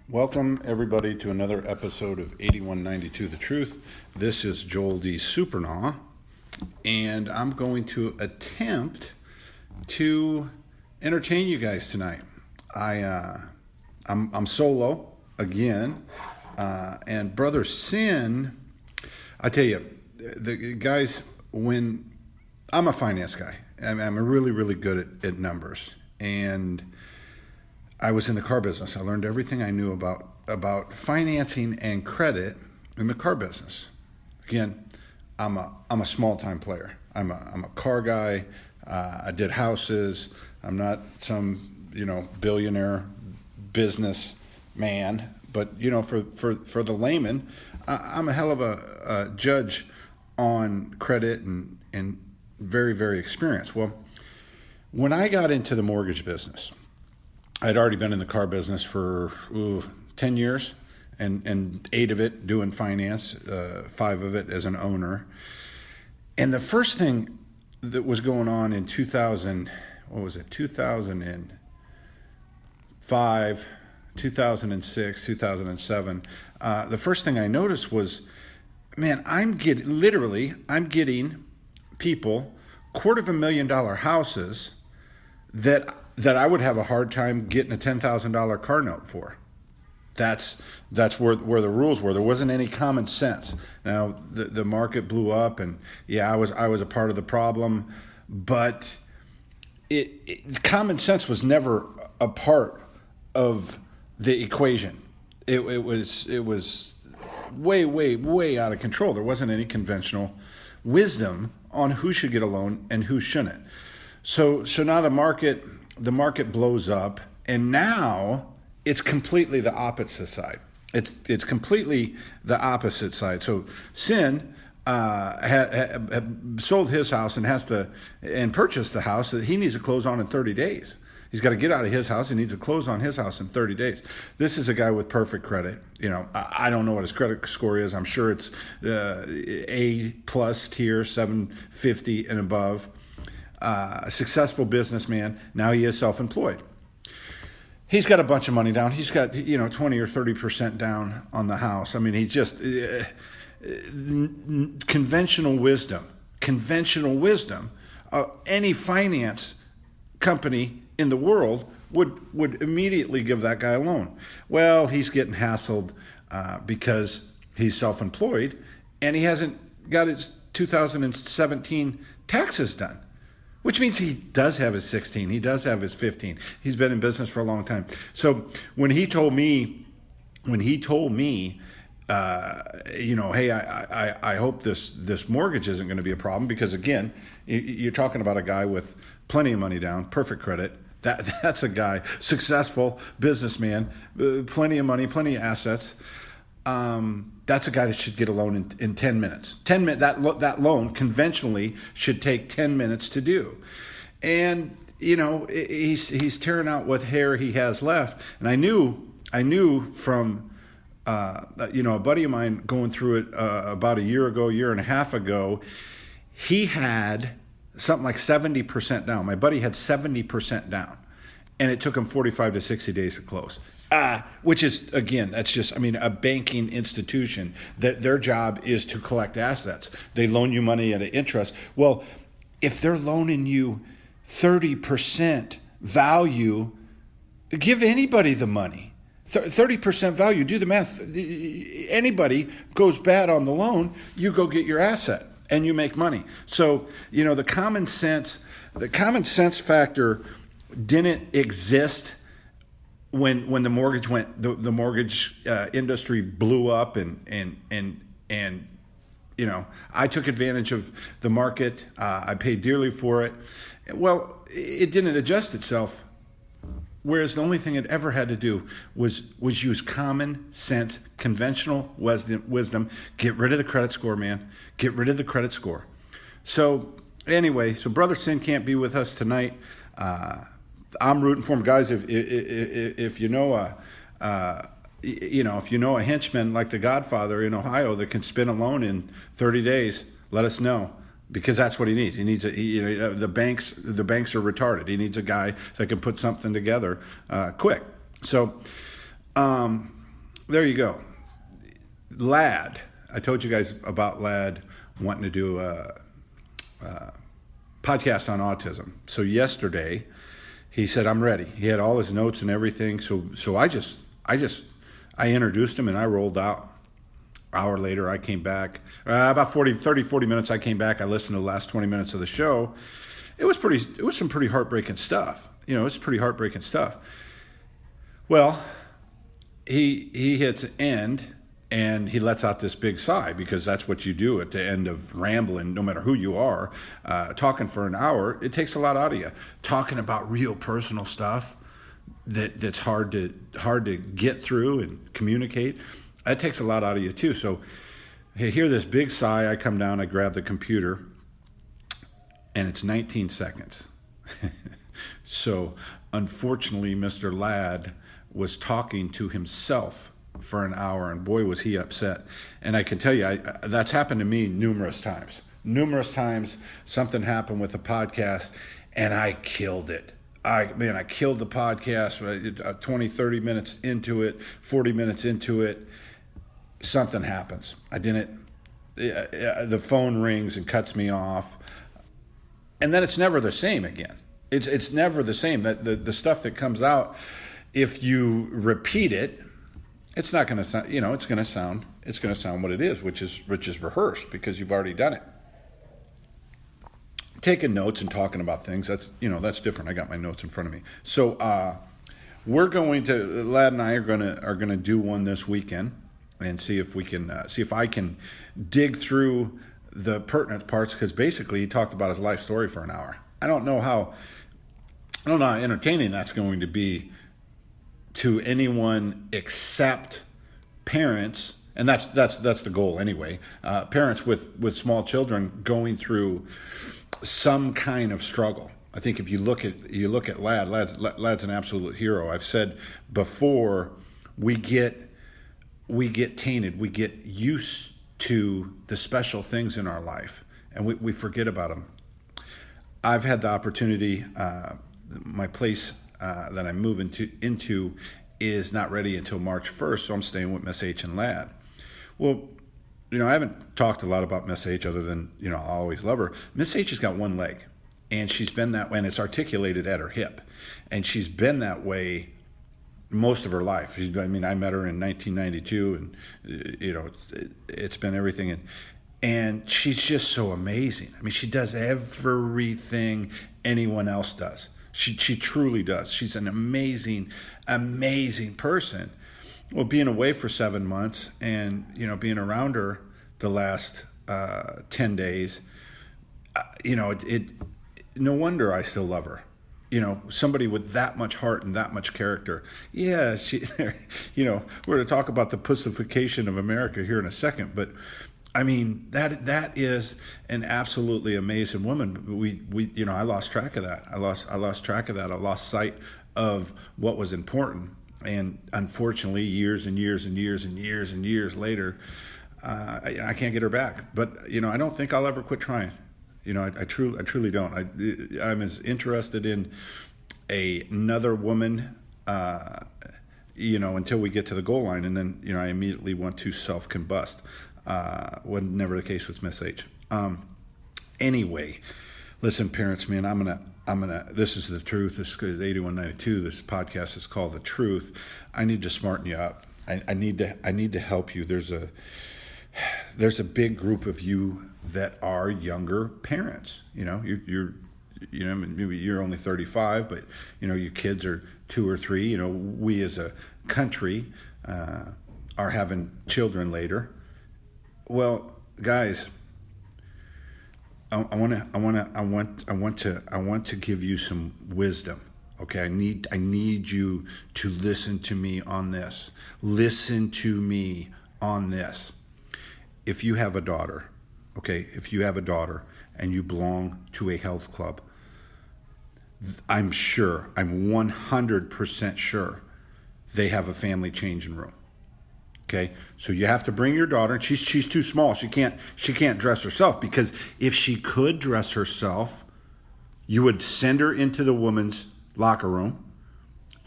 Welcome, everybody, to another episode of 8192 The Truth. This is Joel D. Supernaw, and I'm going to attempt to entertain you guys tonight. I'm solo again, and Brother Sin, I tell you, the guys, when I'm a finance guy, I'm really, really good at numbers, and I was in the car business. I learned everything I knew about financing and credit in the car business. Again, I'm a small time player. I'm a car guy. I did houses. I'm not some billionaire business man, but for the layman, I'm a hell of a judge on credit and very, very experienced. Well, when I got into the mortgage business, I'd already been in the car business for 10 years, and 8 of it doing finance, 5 of it as an owner. And the first thing that was going on in 2005, 2006, 2007, the first thing I noticed was, man, I'm getting people $250,000 houses that I would have a hard time getting a $10,000 car note for. That's where the rules were. There wasn't any common sense. Now the market blew up, and I was a part of the problem, but common sense was never a part of the equation. It was way out of control. There wasn't any conventional wisdom on who should get a loan and who shouldn't. So now the market blows up, and now it's completely the opposite side. It's completely the opposite side. So Sin had sold his house and purchased the house that he needs to close on in 30 days. He's got to get out of his house. He needs to close on his house in 30 days. This is a guy with perfect credit. I don't know what his credit score is. I'm sure it's A plus tier, 750 and above. A successful businessman. Now he is self-employed. He's got a bunch of money down. He's got 20 or 30% down on the house. I mean, he just conventional wisdom. Any finance company in the world would immediately give that guy a loan. Well, he's getting hassled because he's self-employed, and he hasn't got his 2017 taxes done. Which means he does have his 16. He does have his 15. He's been in business for a long time. So when he told me, hey, I hope this mortgage isn't going to be a problem, because again, you're talking about a guy with plenty of money down, perfect credit. That's a guy, successful businessman, plenty of money, plenty of assets. That's a guy that should get a loan in 10 minutes. 10 minutes. That loan conventionally should take 10 minutes to do. And he's tearing out what hair he has left. And I knew from a buddy of mine going through it about a year and a half ago. He had something like 70% down. My buddy had 70% down, and it took him 45 to 60 days to close. Which is, again, that's just, a banking institution that their job is to collect assets. They loan you money at an interest. Well, if they're loaning you 30% value, give anybody the money. 30% value, do the math. Anybody goes bad on the loan, you go get your asset and you make money. So, the common sense factor didn't exist when the mortgage the mortgage industry blew up, and I took advantage of the market. I paid dearly for it. Well, it didn't adjust itself. Whereas the only thing it ever had to do was use common sense, conventional wisdom. Get rid of the credit score, man. Get rid of the credit score. So anyway, Brother Sin can't be with us tonight. I'm rooting for him, guys. If you know a henchman like the Godfather in Ohio that can spin a loan in 30 days, let us know, because that's what he needs. He needs the banks are retarded. He needs a guy that can put something together quick. So There you go. Lad. I told you guys about Lad wanting to do a podcast on autism. So yesterday, he said, I'm ready. He had all his notes and everything. So I introduced him and I rolled out. Hour later, I came back. About 40 minutes, I came back. I listened to the last 20 minutes of the show. It was some pretty heartbreaking stuff. It's pretty heartbreaking stuff. Well, he hits end and he lets out this big sigh, because that's what you do at the end of rambling, no matter who you are. Talking for an hour, it takes a lot out of you. Talking about real personal stuff that's hard to get through and communicate. That takes a lot out of you too. So I hear this big sigh. I come down, I grab the computer, and it's 19 seconds. So unfortunately, Mr. Ladd was talking to himself for an hour, and boy, was he upset. And I can tell you, that's happened to me numerous times. Numerous times, something happened with the podcast, and I killed it. I killed the podcast 20, 30 minutes into it, 40 minutes into it. Something happens. The phone rings and cuts me off. And then it's never the same again. It's never the same. That the stuff that comes out, if you repeat it, it's not going to sound, it's going to sound what it is, which is rehearsed, because you've already done it. Taking notes and talking about things, that's different. I got my notes in front of me. So we're going to, Lad and I are going to do one this weekend and see if I can dig through the pertinent parts, because basically he talked about his life story for an hour. I don't know how entertaining that's going to be to anyone except parents, and that's the goal anyway. Parents with small children going through some kind of struggle. I think if you look at Lad's an absolute hero. I've said before, we get tainted, we get used to the special things in our life, and we forget about them. I've had the opportunity, my place that I'm moving into is not ready until March 1st, so I'm staying with Miss H and Lad. Well, I haven't talked a lot about Miss H other than, I always love her. Miss H has got one leg, and she's been that way, and it's articulated at her hip, and she's been that way most of her life. I met her in 1992, and it's been everything, and she's just so amazing. She does everything anyone else does. She truly does. She's an amazing person. Well, being away for 7 months and being around her the last 10 days, no wonder I still love her. Somebody with that much heart and that much character. Yeah, we're going to talk about the pussification of America here in a second, but that is an absolutely amazing woman. I lost track of that. I lost track of that. I lost sight of what was important, and unfortunately, years and years and years and years and years later, I can't get her back. But I don't think I'll ever quit trying. I truly don't. I'm as interested in another woman, until we get to the goal line, and then I immediately want to self-combust. Was never the case with Miss H. Anyway, listen, parents, man, I'm gonna. This is the truth. This is 8192. This podcast is called The Truth. I need to smarten you up. I need to help you. There's a big group of you that are younger parents. You're maybe you're only 35, but your kids are 2 or 3. We as a country are having children later. Well, guys, I want to give you some wisdom. Okay, I need you to listen to me on this. Listen to me on this. If you have a daughter, and you belong to a health club, I'm 100% sure they have a family changing room. Okay, so you have to bring your daughter. She's too small. She can't dress herself, because if she could dress herself, you would send her into the women's locker room.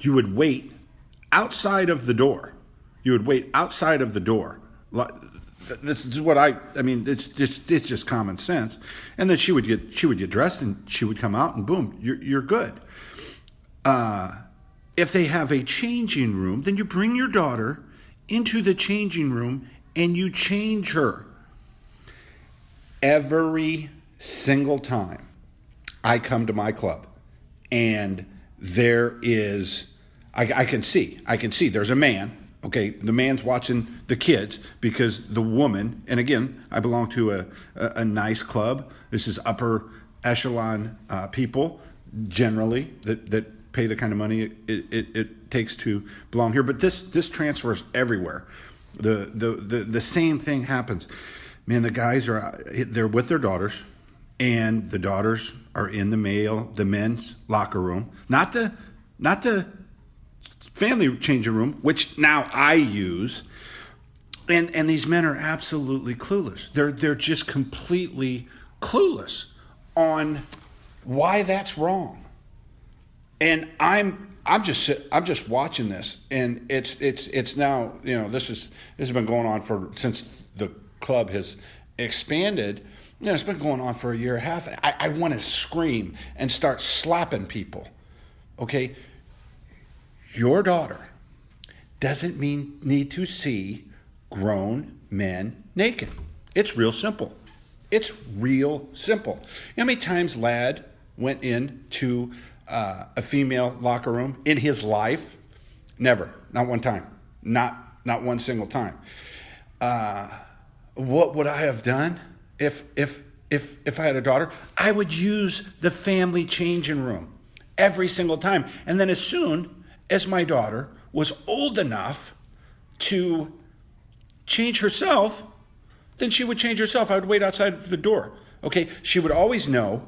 You would wait outside of the door. You would wait outside of the door. This is what it's just common sense. And then she would get dressed and she would come out and boom, you're good. If they have a changing room, then you bring your daughter into the changing room and you change her. Every single time I come to my club and there is, I can see there's a man. Okay, the man's watching the kids because the woman, and again, I belong to a nice club. This is upper echelon people generally that pay the kind of money it takes to belong here. But this transfers everywhere. The same thing happens. Man, the guys they're with their daughters, and the daughters are in the men's locker room, not the family changing room, which now I use, and these men are absolutely clueless. They're just completely clueless on why that's wrong. And I'm just watching this, and it's now, this has been going on since the club has expanded. It's been going on for a year and a half. I want to scream and start slapping people. Okay. Your daughter doesn't need to see grown men naked. It's real simple. It's real simple. You know how many times Lad went into a female locker room in his life? Never. Not one time. Not one single time. What would I have done if I had a daughter? I would use the family changing room every single time. And then as soon as my daughter was old enough to change herself, then she would change herself. I would wait outside the door. Okay, she would always know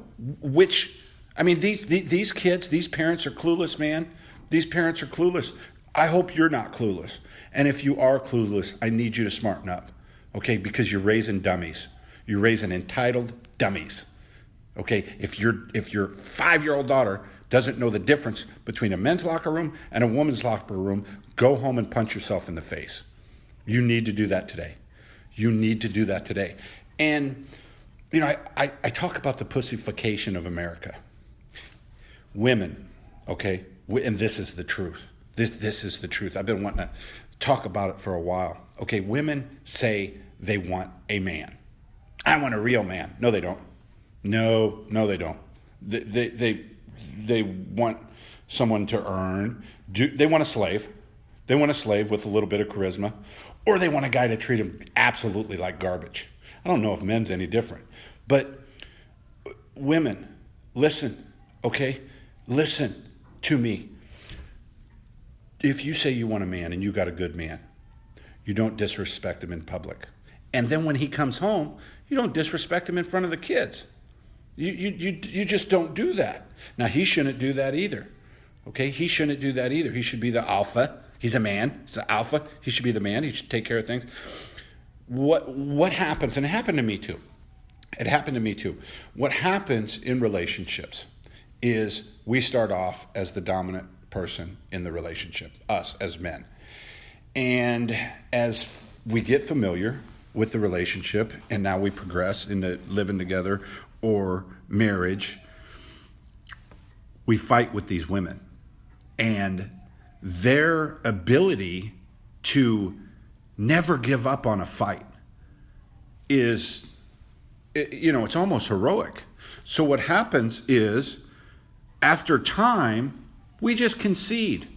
these kids, these parents are clueless, man. These parents are clueless. I hope you're not clueless. And if you are clueless, I need you to smarten up, okay, because you're raising dummies. You're raising entitled dummies. Okay, if your 5-year-old daughter doesn't know the difference between a men's locker room and a woman's locker room, go home and punch yourself in the face. You need to do that today. You need to do that today. And, I talk about the pussification of America. Women, okay, and this is the truth. This is the truth. I've been wanting to talk about it for a while. Okay, women say they want a man. I want a real man. No, they don't. No, they don't. They want someone to earn. They want a slave. They want a slave with a little bit of charisma. Or they want a guy to treat them absolutely like garbage. I don't know if men's any different. But women, listen, okay? Listen to me. If you say you want a man and you got a good man, you don't disrespect him in public. And then when he comes home, you don't disrespect him in front of the kids. You just don't do that. Now, he shouldn't do that either. Okay? He shouldn't do that either. He should be the alpha. He's a man. He's the alpha. He should be the man. He should take care of things. What happens, and it happened to me too. It happened to me too. What happens in relationships is we start off as the dominant person in the relationship, us as men. And as we get familiar with the relationship, and now we progress into living together or marriage, we fight with these women. And their ability to never give up on a fight is, it's almost heroic. So what happens is, after time, we just concede.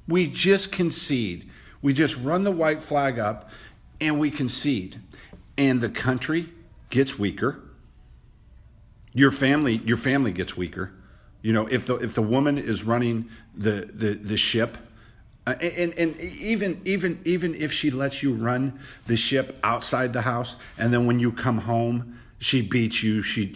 We just run the white flag up and we concede. And the country gets weaker. Your family gets weaker. If the woman is running the ship, and even if she lets you run the ship outside the house, and then when you come home, she beats you. She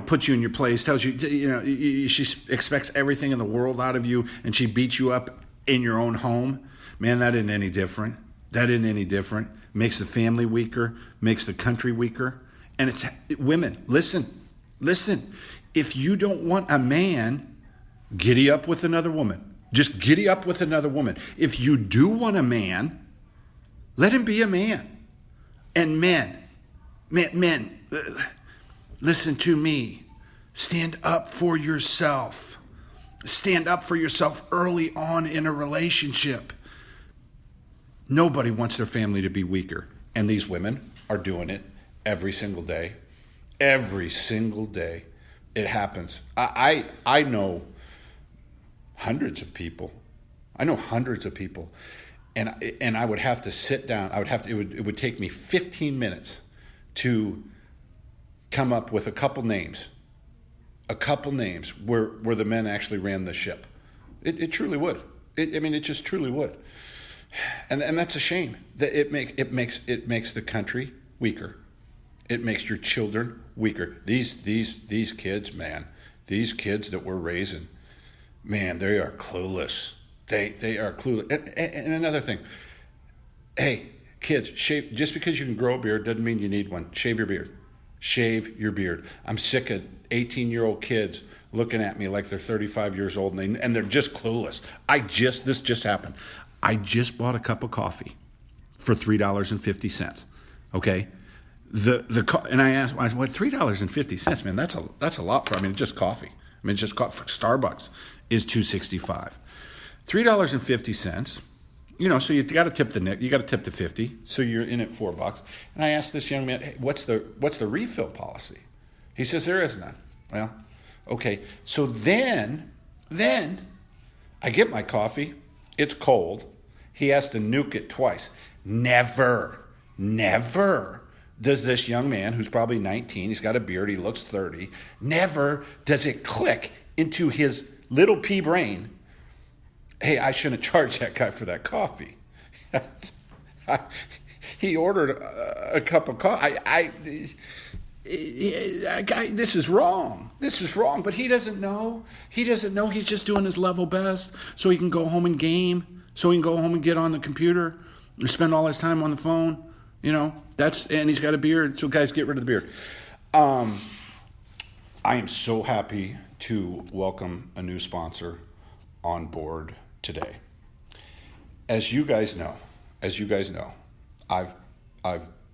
puts you in your place, tells you, she expects everything in the world out of you, and she beats you up in your own home. Man, that isn't any different. Makes the family weaker, makes the country weaker. And it's women, listen. If you don't want a man, giddy up with another woman. Just giddy up with another woman. If you do want a man, let him be a man. And men, listen to me. Stand up for yourself. Stand up for yourself early on in a relationship. Nobody wants their family to be weaker. And these women are doing it every single day. Every single day. It happens. I know hundreds of people. And I would have to sit down. It would take me 15 minutes to come up with a couple names where the men actually ran the ship. It truly would. It just truly would. And that's a shame. That it makes the country weaker. It makes your children weaker. These kids, man, these kids that we're raising, man, they are clueless. They are clueless. And another thing, hey, kids, shave. Just because you can grow a beard doesn't mean you need one. Shave your beard. Shave your beard. I'm sick of 18-year-old kids looking at me like they're 35 years old and they're just clueless. This just happened. I just bought a cup of coffee for $3.50. Okay, and I asked, what, $3.50, man? That's a lot for. Just coffee. Just coffee. Starbucks is $2.65. $3.50. So you got to tip you got to tip the 50. So you're in at $4. And I asked this young man, hey, what's the refill policy? He says there is none. Well, okay. So then I get my coffee. It's cold. He has to nuke it twice. Never does this young man, who's probably 19, he's got a beard, he looks 30, never does it click into his little pea brain, hey, I shouldn't charge that guy for that coffee. He ordered a cup of coffee. This is wrong. But he doesn't know. He's just doing his level best so he can go home and game, so he can go home and get on the computer and spend all his time on the phone. And he's got a beard, so guys, get rid of the beard. I am so happy to welcome a new sponsor on board today. As you guys know, I've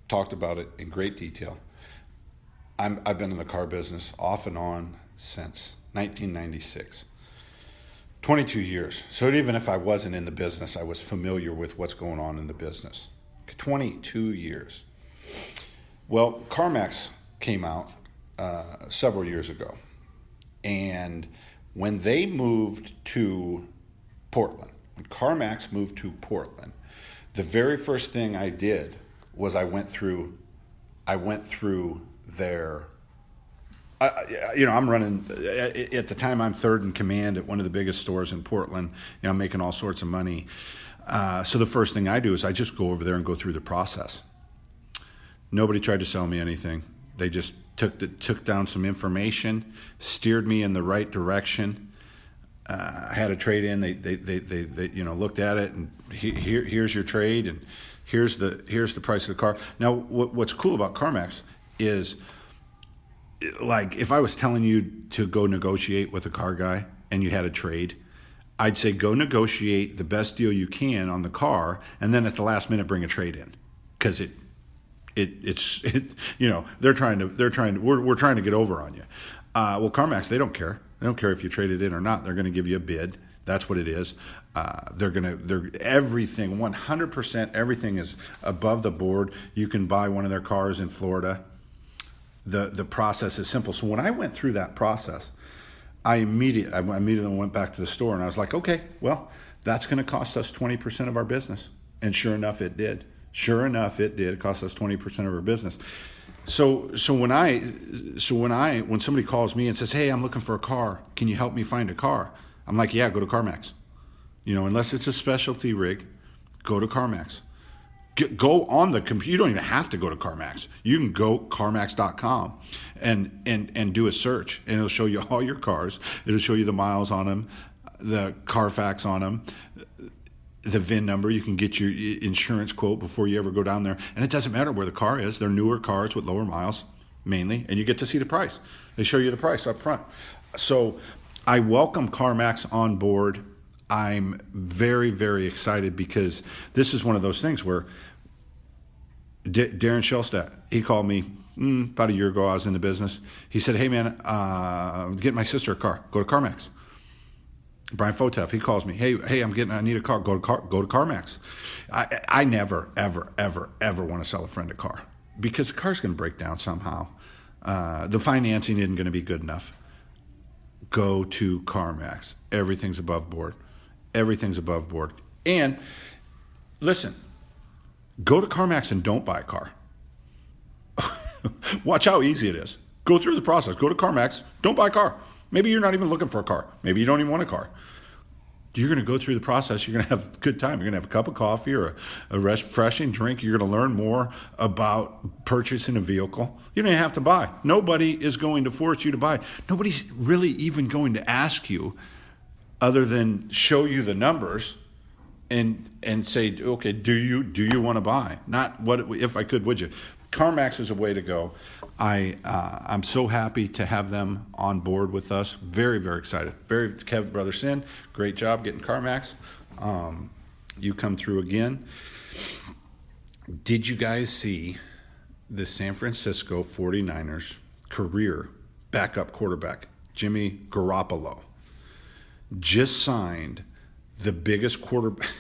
talked about it in great detail. I've been in the car business off and on since 1996. 22 years. So even if I wasn't in the business, I was familiar with what's going on in the business. 22 years. Well, CarMax came out several years ago. And when they moved to Portland, when CarMax moved to Portland, the very first thing I did was I went through their, I'm running, at the time I'm third in command at one of the biggest stores in Portland. I'm making all sorts of money. So the first thing I do is I just go over there and go through the process. Nobody tried to sell me anything. They just took down some information, steered me in the right direction. I had a trade in. They looked at it, and here's your trade, and here's the price of the car. Now, what's cool about CarMax is, like, if I was telling you to go negotiate with a car guy and you had a trade, I'd say go negotiate the best deal you can on the car, and then at the last minute bring a trade in, because we're trying to get over on you. Well, CarMax, they don't care. They don't care if you trade it in or not. They're going to give you a bid. That's what it is. Everything, 100%, everything is above the board. You can buy one of their cars in Florida. The process is simple. So when I went through that process, I immediately went back to the store, and I was like, okay, well, that's going to cost us 20% of our business. And sure enough, it did. It cost us 20% of our business. So when somebody calls me and says, hey, I'm looking for a car, can you help me find a car? I'm like, yeah, go to CarMax. Unless it's a specialty rig, go to CarMax. Go on the computer. You don't even have to go to CarMax. You can go CarMax.com and do a search, and it'll show you all your cars. It'll show you the miles on them, the Carfax on them, the VIN number. You can get your insurance quote before you ever go down there. And it doesn't matter where the car is. They're newer cars with lower miles, mainly, and you get to see the price. They show you the price up front. So I welcome CarMax on board. I'm very, very excited because this is one of those things where Darren Shellstat, he called me about a year ago. I was in the business. He said, hey, man, get my sister a car. Go to CarMax. Brian Fotef, he calls me. Hey, I need a car. Go to CarMax. I never, ever, ever, ever want to sell a friend a car because the car's going to break down somehow. The financing isn't going to be good enough. Go to CarMax. Everything's above board. Everything's above board. And listen, go to CarMax and don't buy a car. Watch how easy it is. Go through the process. Go to CarMax. Don't buy a car. Maybe you're not even looking for a car. Maybe you don't even want a car. You're going to go through the process. You're going to have a good time. You're going to have a cup of coffee or a refreshing drink. You're going to learn more about purchasing a vehicle. You don't even have to buy. Nobody is going to force you to buy. Nobody's really even going to ask you other than show you the numbers and say, okay, do you want to buy? Not what if I could, would you? CarMax is a way to go. I'm so happy to have them on board with us. Very, very excited. Kevin Brother Sin, great job getting CarMax. You come through again. Did you guys see the San Francisco 49ers career backup quarterback, Jimmy Garoppolo, just signed the biggest quarterback.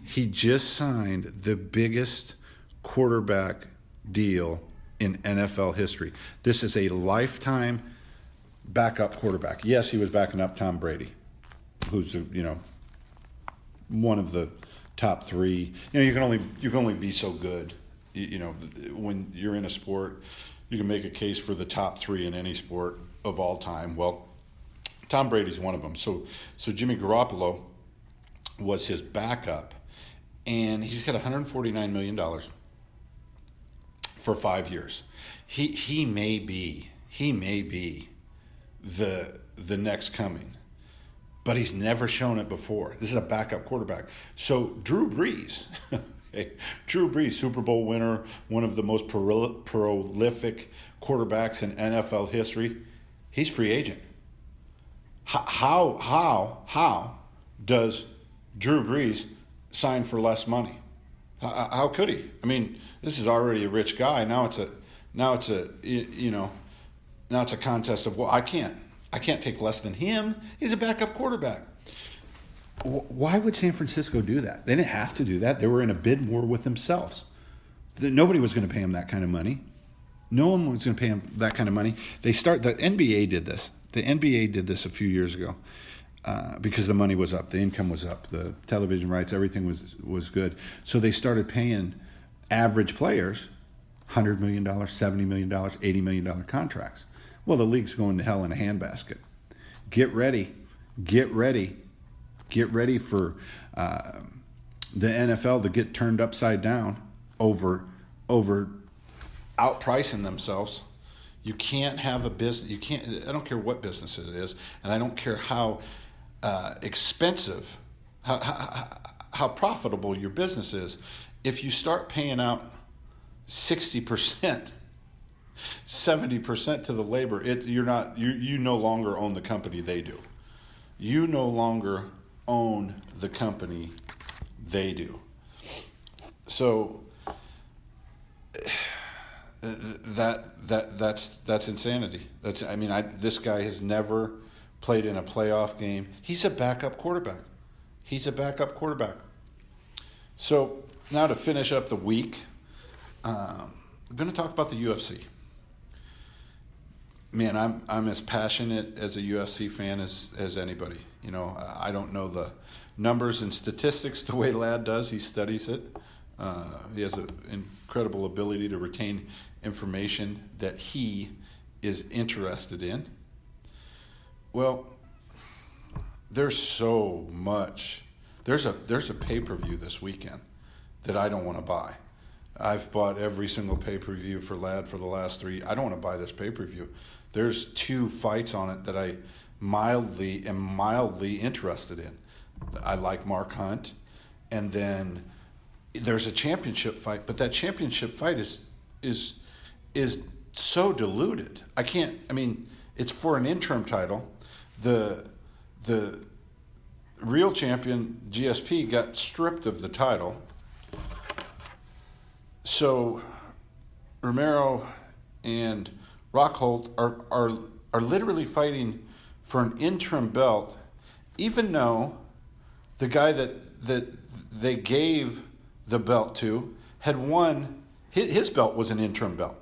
He just signed the biggest quarterback deal in NFL history. This is a lifetime backup quarterback. Yes, he was backing up Tom Brady, who's one of the top three. You can only be so good. When you're in a sport, you can make a case for the top three in any sport of all time. Well, Tom Brady's one of them. So Jimmy Garoppolo was his backup, and he's got $149 million for 5 years. He may be the next coming, but he's never shown it before. This is a backup quarterback. So Drew Brees, Super Bowl winner, one of the most prolific quarterbacks in NFL history, he's free agent. How does Drew Brees sign for less money? How could he? I mean, this is already a rich guy. Now it's a contest of, well, I can't take less than him. He's a backup quarterback. Why would San Francisco do that? They didn't have to do that. They were in a bid war with themselves. Nobody was going to pay him that kind of money. No one was going to pay him that kind of money. The NBA did this. The NBA did this a few years ago because the money was up, the income was up, the television rights, everything was good. So they started paying average players $100 million, $70 million, $80 million contracts. Well, the league's going to hell in a handbasket. Get ready for the NFL to get turned upside down over outpricing themselves. You can't have a business. You can't. I don't care what business it is, and I don't care how expensive, how profitable your business is. If you start paying out 60%, 70% to the labor, you no longer own the company. They do. You no longer own the company. They do. So that's insanity. This guy has never played in a playoff game. He's a backup quarterback. So now to finish up the week, I'm going to talk about the UFC. Man, I'm as passionate as a UFC fan as anybody. I don't know the numbers and statistics the way Ladd does. He studies it. He has an incredible ability to retain information that he is interested in. Well, there's so much. There's a pay-per-view this weekend that I don't want to buy. I've bought every single pay-per-view for Ladd for the last 3. I don't want to buy this pay-per-view. There's 2 fights on it that I am mildly interested in. I like Mark Hunt, and then there's a championship fight, but that championship fight is so diluted. It's for an interim title. The real champion GSP got stripped of the title. So Romero and Rockhold are literally fighting for an interim belt, even though the guy that they gave the belt to had won. His belt was an interim belt.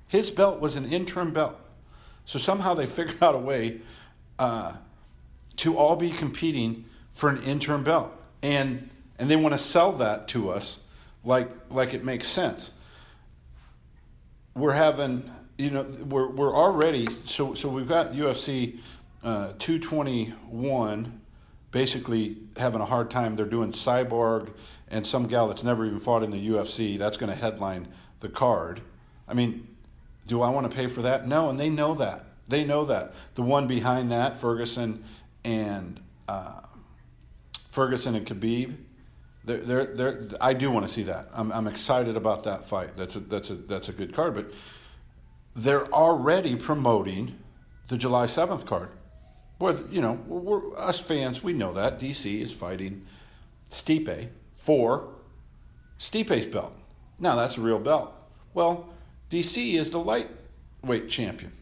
His belt was an interim belt. So somehow they figured out a way to all be competing for an interim belt, and they want to sell that to us like it makes sense. We're having, we're already, so we've got UFC 221 basically having a hard time. They're doing Cyborg and some gal that's never even fought in the UFC. That's going to headline the card. I mean, do I want to pay for that? No, and they know that. They know that. The one behind that, Ferguson and Khabib, I do want to see that. I'm excited about that fight. That's a good card. But they're already promoting the July 7th card. We're us fans, we know that DC is fighting Stipe for Stipe's belt. Now that's a real belt. Well, DC is the lightweight champion.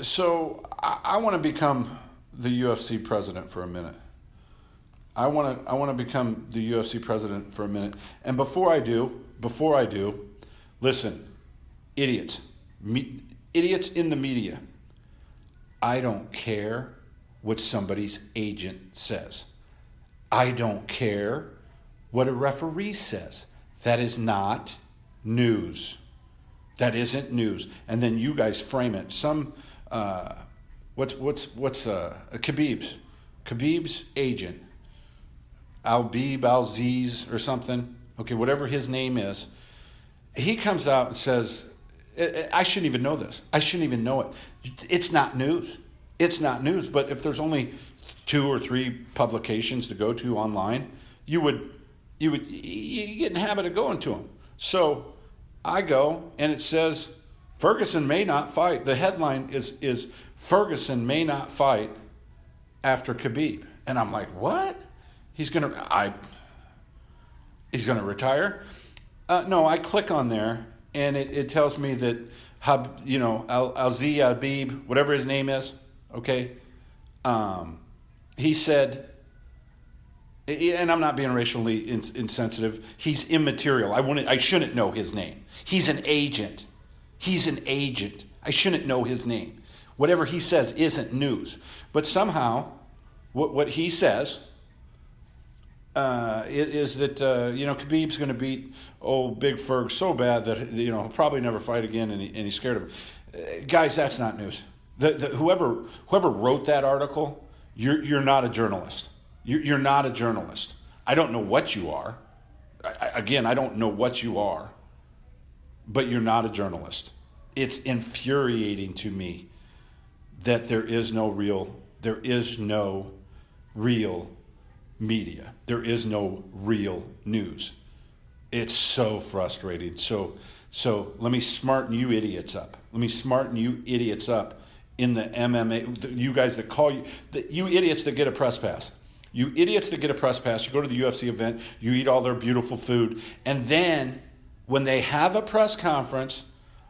So I want to become the UFC president for a minute. I want to become the UFC president for a minute. And before I do, listen, idiots in the media. I don't care what somebody's agent says. I don't care what a referee says. That is not news. That isn't news. And then you guys frame it. Khabib's agent, Al-Aziz or something. Okay, whatever his name is. He comes out and says, I shouldn't even know this. I shouldn't even know it. It's not news. It's not news. But if there's only 2 or 3 publications to go to online, you get in the habit of going to them. So I go and it says Ferguson may not fight. The headline is Ferguson may not fight after Khabib, and I'm like, what? He's gonna retire? No, I click on there. And it tells me that, Al-Habib, whatever his name is, okay, he said, and I'm not being racially insensitive, he's immaterial. I shouldn't know his name. He's an agent. I shouldn't know his name. Whatever he says isn't news. But somehow, what he says is that, Khabib's going to beat Big Ferg so bad that, he'll probably never fight again and he's scared of him. Guys, that's not news. Whoever wrote that article, you're not a journalist. You're not a journalist. I don't know what you are. I don't know what you are, but you're not a journalist. It's infuriating to me that there is no real media. There is no real news. It's so frustrating. So let me smarten you idiots up. In the MMA, you guys that call you idiots that get a press pass. You idiots that get a press pass, you go to the UFC event, you eat all their beautiful food, and then when they have a press conference,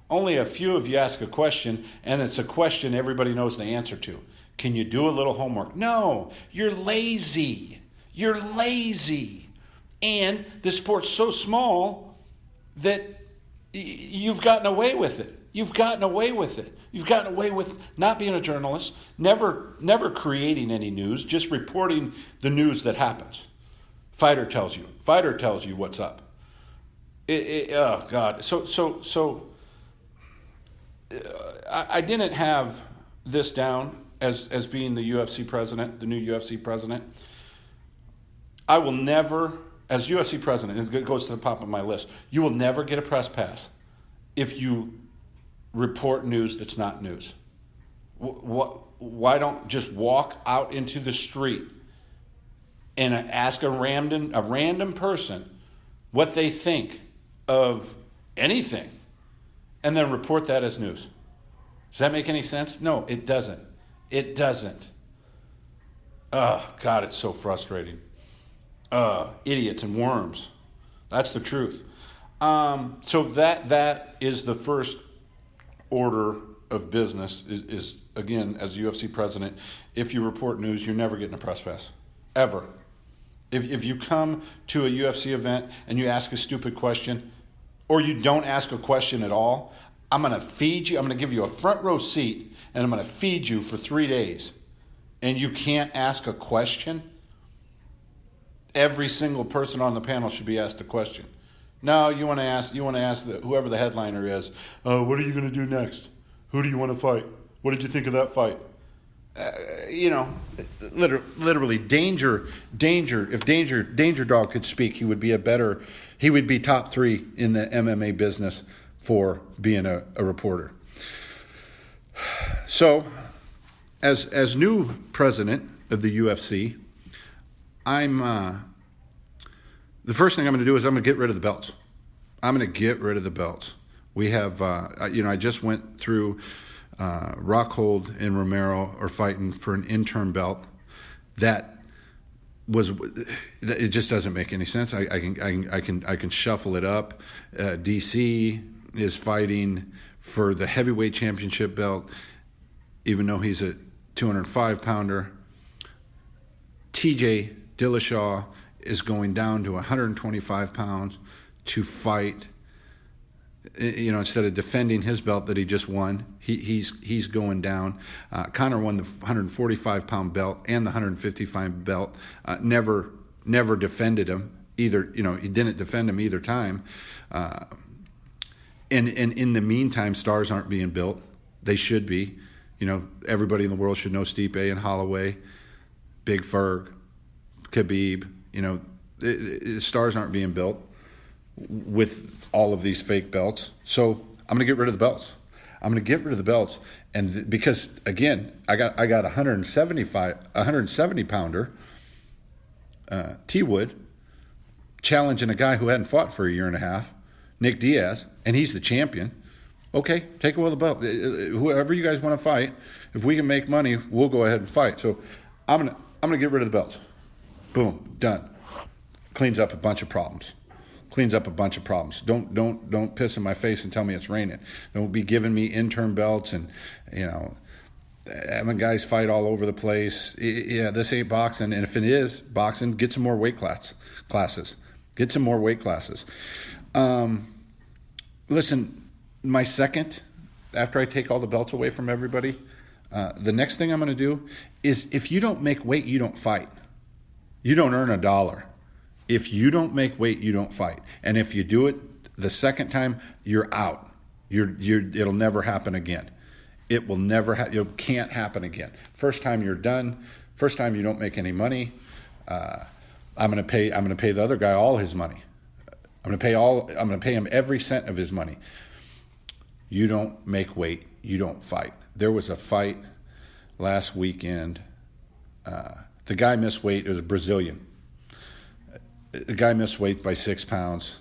only a few of you ask a question, and it's a question everybody knows the answer to. Can you do a little homework? No, you're lazy. You're lazy. And the sport's so small that you've gotten away with it. You've gotten away with not being a journalist, never creating any news, just reporting the news that happens. Fighter tells you what's up. Oh, God. So I didn't have this down as being the UFC president, the new UFC president. I will never, as UFC president, it goes to the top of my list, you will never get a press pass if you report news that's not news. Why don't just walk out into the street and ask a random person what they think of anything and then report that as news? Does that make any sense? No, it doesn't. It doesn't. Oh, God, it's so frustrating. Idiots and worms. That's the truth. So that is the first order of business is again, as UFC president, if you report news, you're never getting a press pass. Ever. If you come to a UFC event and you ask a stupid question, or you don't ask a question at all, I'm going to feed you. I'm going to give you a front row seat, and I'm going to feed you for 3 days. And you can't ask a question? Every single person on the panel should be asked a question. No, you want to ask whoever the headliner is, what are you going to do next? Who do you want to fight? What did you think of that fight? Literally, Danger. If Danger Dog could speak, he would be top 3 in the MMA business for being a reporter. So, as new president of the UFC, the first thing I'm going to do is I'm going to get rid of the belts. We have, I just went through. Rockhold and Romero are fighting for an interim belt. It just doesn't make any sense. I can shuffle it up. DC is fighting for the heavyweight championship belt, even though he's a 205 pounder. TJ Dillashaw is going down to 125 pounds to fight. Instead of defending his belt that he just won, he's going down. Conor won the 145-pound belt and the 155 belt. Never defended him either. He didn't defend him either time. And in the meantime, stars aren't being built. They should be. Everybody in the world should know Stipe and Holloway, Big Ferg, Khabib. Stars aren't being built with all of these fake belts. So I'm going to get rid of the belts. And because again, I got 170 pounder T Wood challenging a guy who hadn't fought for a year and a half, Nick Diaz, and he's the champion. Okay, take away the belt. Whoever you guys want to fight, if we can make money, we'll go ahead and fight. So I'm gonna get rid of the belts. Boom, done. Cleans up a bunch of problems. Don't piss in my face and tell me it's raining. Don't be giving me interim belts and having guys fight all over the place. Yeah, this ain't boxing. And if it is boxing, get some more weight classes. Get some more weight classes. Listen, my second, after I take all the belts away from everybody, the next thing I'm going to do is if you don't make weight, you don't fight. You don't earn $1. If you don't make weight, you don't fight. And if you do it the second time, you're out. It'll never happen again. It will never it can't happen again. First time you're done. First time you don't make any money. I'm going to pay the other guy all his money. I'm going to pay him every cent of his money. You don't make weight, you don't fight. There was a fight last weekend. The guy missed weight. It was a Brazilian. The guy missed weight by 6 pounds.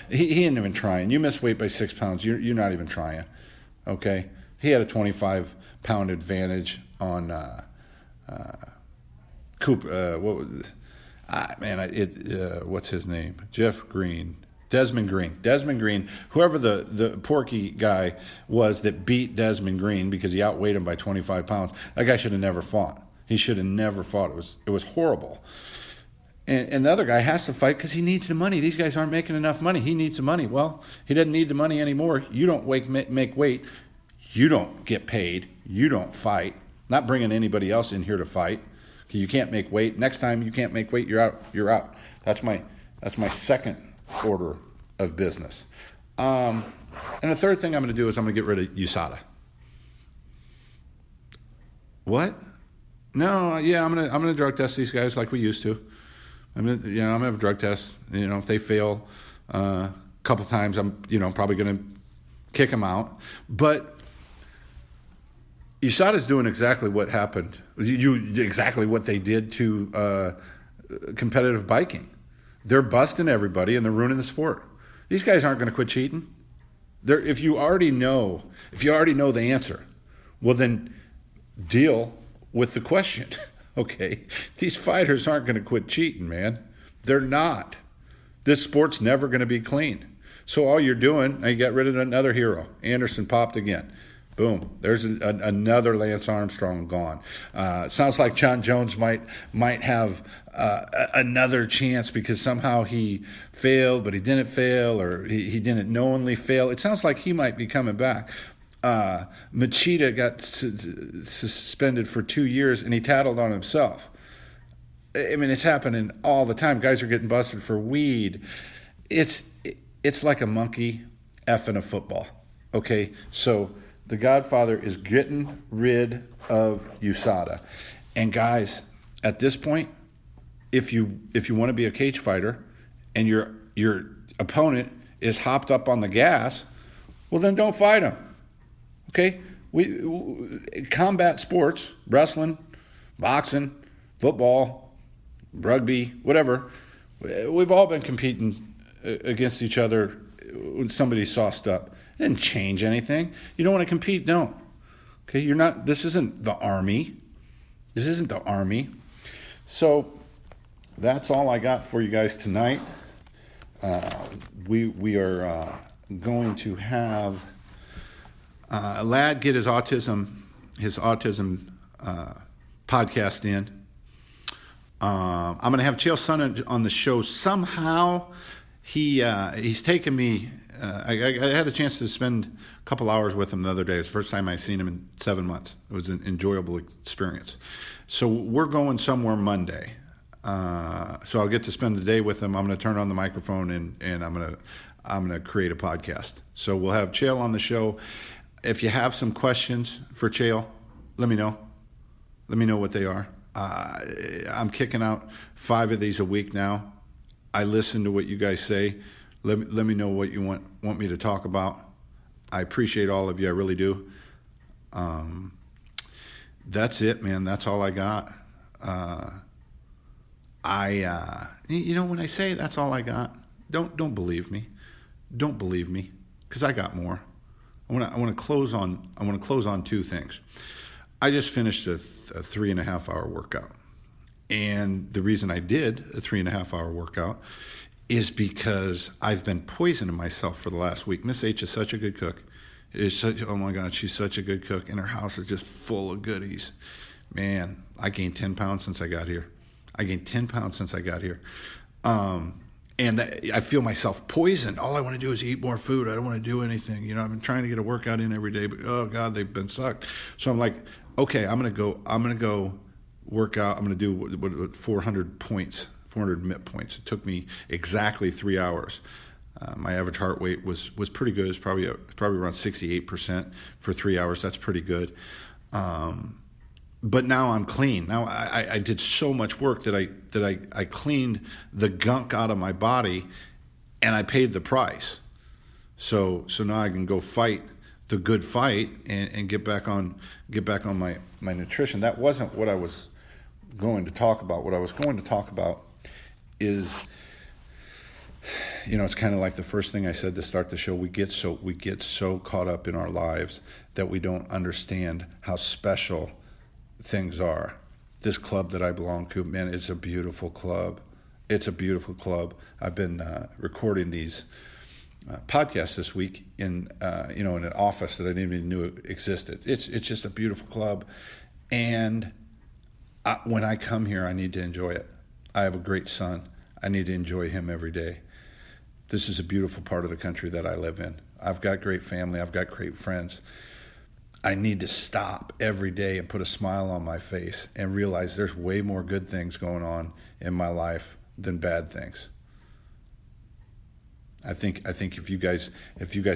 He ain't even trying. You miss weight by 6 pounds, you're not even trying. Okay? He had a 25-pound advantage on Cooper. What's his name? Desmond Green. Whoever the porky guy was that beat Desmond Green because he outweighed him by 25 pounds. That guy should have never fought. He should have never fought. It was horrible. And the other guy has to fight because he needs the money. These guys aren't making enough money. He needs the money. Well, he doesn't need the money anymore. You don't make weight. You don't get paid. You don't fight. Not bringing anybody else in here to fight. You can't make weight. Next time you can't make weight, you're out. You're out. That's my second order of business. And the third thing I'm going to do is I'm going to get rid of USADA. What? No, yeah, I'm gonna drug test these guys like we used to. I'm gonna have a drug test. If they fail a couple times, I'm probably gonna kick them out. But USADA's doing exactly what happened. Exactly what they did to competitive biking. They're busting everybody and they're ruining the sport. These guys aren't going to quit cheating. If you already know the answer, well then deal with the question. Okay, these fighters aren't going to quit cheating, man. They're not. This sport's never going to be clean. So all you're doing, you got rid of another hero. Anderson popped again. Boom. There's another Lance Armstrong gone. Sounds like John Jones might have another chance because somehow he failed, but he didn't fail, or he didn't knowingly fail. It sounds like he might be coming back. Machida got suspended for 2 years, and he tattled on himself. I mean, it's happening all the time. Guys are getting busted for weed. It's like a monkey effing a football. Okay, so the Godfather is getting rid of USADA. And guys, at this point, if you want to be a cage fighter and your opponent is hopped up on the gas, well, then don't fight him. Okay? We combat sports, wrestling, boxing, football, rugby, whatever, we've all been competing against each other when somebody's sauced up. It didn't change anything. You don't want to compete? No. Okay, you're not. This isn't the Army. This isn't the Army. So that's all I got for you guys tonight. We are going to have a lad get his autism podcast in. I'm going to have Chael Sonnen on the show somehow. He's taken me. I had a chance to spend a couple hours with him the other day. It was the first time I've seen him in 7 months. It was an enjoyable experience. So we're going somewhere Monday. So I'll get to spend the day with him. I'm going to turn on the microphone and I'm going to create a podcast. So we'll have Chael on the show. If you have some questions for Chael, let me know. Let me know what they are. I'm kicking out 5 of these a week now. I listen to what you guys say. Let me know what you want me to talk about. I appreciate all of you. I really do. That's it, man. That's all I got. When I say that's all I got, don't believe me. Don't believe me, because I got more. I want to close on 2 things. I just finished a 3.5 hour workout. And the reason I did a 3.5 hour workout is because I've been poisoning myself for the last week. Miss H is such a good cook. Oh my God, she's such a good cook. And her house is just full of goodies. Man, I gained 10 pounds since I got here. And I feel myself poisoned. All I want to do is eat more food. I don't want to do anything. I've been trying to get a workout in every day, but oh God, they've been sucked. So I'm like, okay, I'm gonna go work out. I'm gonna do what 400 mitt points. It took me exactly 3 hours. My average heart rate was pretty good. It's probably around 68% for 3 hours. That's pretty good. But now I'm clean. Now I did so much work that I cleaned the gunk out of my body, and I paid the price. So now I can go fight the good fight and get back on my nutrition. That wasn't what I was going to talk about. What I was going to talk about is, it's kind of like the first thing I said to start the show. We get so caught up in our lives that we don't understand how special things are. This club that I belong to, man, it's a beautiful club. It's a beautiful club. I've been recording these podcasts this week in an office that I didn't even know existed. It's just a beautiful club, and when I come here, I need to enjoy it. I have a great son. I need to enjoy him every day. This is a beautiful part of the country that I live in. I've got great family. I've got great friends. I need to stop every day and put a smile on my face and realize there's way more good things going on in my life than bad things. I think if you guys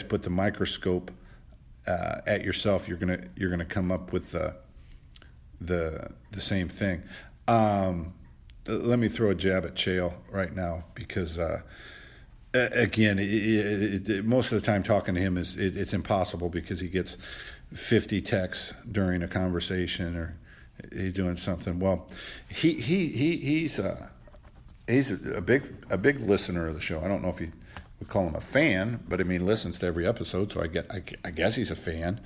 put the microscope at yourself, you're gonna come up with the same thing. Let me throw a jab at Chael right now, because again, most of the time talking to him it's impossible, because he gets 50 texts during a conversation, or he's doing something. Well, he's a big listener of the show. I don't know if you would call him a fan, but I mean, listens to every episode, so I guess he's a fan.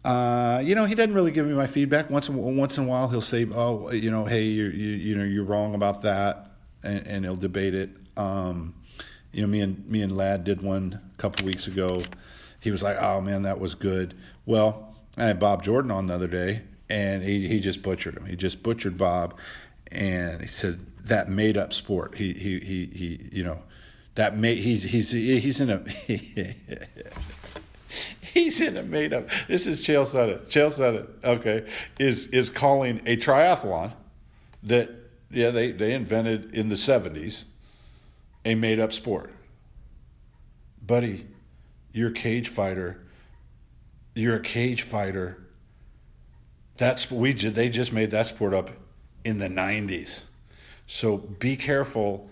He doesn't really give me my feedback. Once in a while, he'll say, "Oh, hey, you're wrong about that," and he'll debate it. Me and Lad did one a couple weeks ago. He was like, "Oh man, that was good." Well, I had Bob Jordan on the other day, and he just butchered him. He just butchered Bob, and he said that made up sport. He's in a he's in a made up. This is Chael said it. Chael said it. Okay, is calling a triathlon that they invented in the 70s a made up sport. Buddy, you're a cage fighter. You're a cage fighter. They just made that sport up in the 90s. So be careful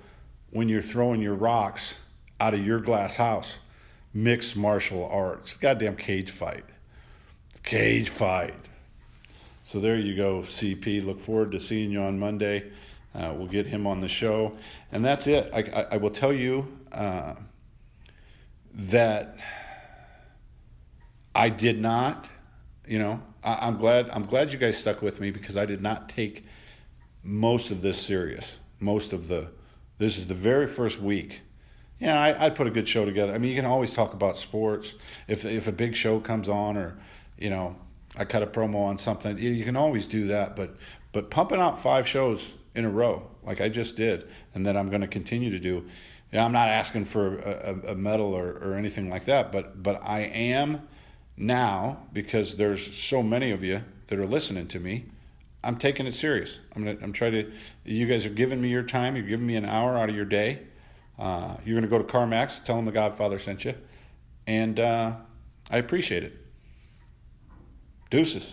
when you're throwing your rocks out of your glass house. Mixed martial arts. Goddamn cage fight. Cage fight. So there you go, CP. Look forward to seeing you on Monday. We'll get him on the show. And that's it. I will tell you that I did not, I'm glad you guys stuck with me, because I did not take most of this serious. This is the very first week. I'd put a good show together. I mean, you can always talk about sports. If a big show comes on, or, I cut a promo on something, you can always do that. But pumping out 5 shows in a row, like I just did, and that I'm going to continue to do. I'm not asking for a medal or anything like that, but I am now, because there's so many of you that are listening to me. I'm taking it serious. I'm trying to. You guys are giving me your time. You're giving me an hour out of your day. You're going to go to CarMax, tell them the Godfather sent you, and I appreciate it. Deuces.